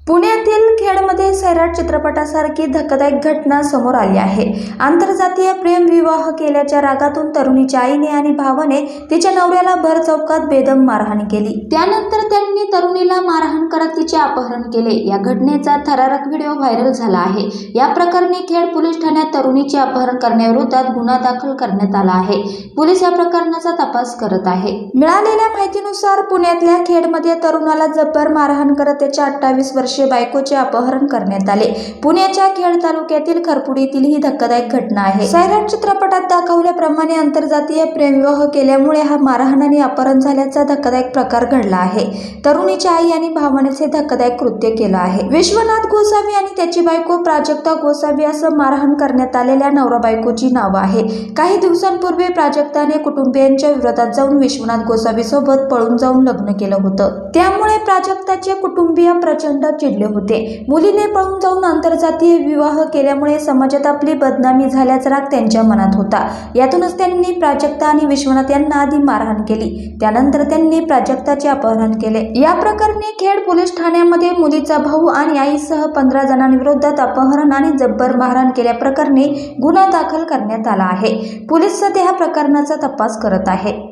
पुण्यातील खेडमध्ये सैराट चित्रपटासारखी धक्कादायक घटना समोर आली आहे। आंतरजातीय प्रेम विवाह केल्याच्या रागातून तरुणीच्या आईने आणि भावाने तिच्या नवऱ्याला भर चौकात बेदम मारहाण केली। त्यानंतर त्यांनी तरुणीला मारहाण करत तिचे अपहरण केले। या घटनेचा थरारक व्हिडिओ व्हायरल झाला आहे। या प्रकरणी खेड पोलीस ठाण्यात तरुणीचे अपहरण करण्याविरोधात गुन्हा दाखल करण्यात आला आहे। पोलीस या प्रकरणाचा तपास करत आहे। मिळालेल्या माहितीनुसार पुण्यातल्या खेडमध्ये तरुणाला जब्बर मारहाण करत त्याच्या 28 वर्षीय बायकोचे अपहरण करण्यात आले। पुण्याच्या खेड तालुक्यातील खरपुडीतील ही धक्कादायक घटना आहे। सैराट चित्रपटात दाखवल्याप्रमाणे आंतरजातीय प्रेमविवाह केल्यामुळे हा मारहाण आणि अपहरण झाल्याचा धक्कादायक प्रकार घडला आहे। तरुणीच्या आई आणि भावानेच हे धक्कादायक कृत्य केलं आहे। विश्वनाथ गोसावी आणि त्याची बायको प्राजक्ता गोसावी असं मारहाण करण्यात आलेल्या नवरा बायकोची नावं आहे। काही दिवसांपूर्वी प्राजक्ताने कुटुंबियांच्या विरोधात जाऊन विश्वनाथ गोसावी सोबत पळून जाऊन लग्न केलं होतं। त्यामुळे प्राजक्ताचे कुटुंबीय प्रचंड चिडले होते। मुलीने पळून जाऊन आंतरजातीय विवाह केल्यामुळे समाजात आपली बदनामी झाल्याचा राग त्यांच्या मनात होता। यातूनच त्यांनी प्राजक्ता आणि विश्वनाथ यांना आधी मारहाण केली, त्यानंतर त्यांनी प्राजक्ताचे अपहरण केले। या प्रकरणी खेड पोलीस ठाण्यामध्ये मुलीचा भाऊ आणि आईसह 15 जणांविरोधात अपहरण आणि जब्बर मारहाण केल्याप्रकरणी गुन्हा दाखल करण्यात आला आहे। पोलीस सध्या या प्रकरणाचा तपास करत आहे।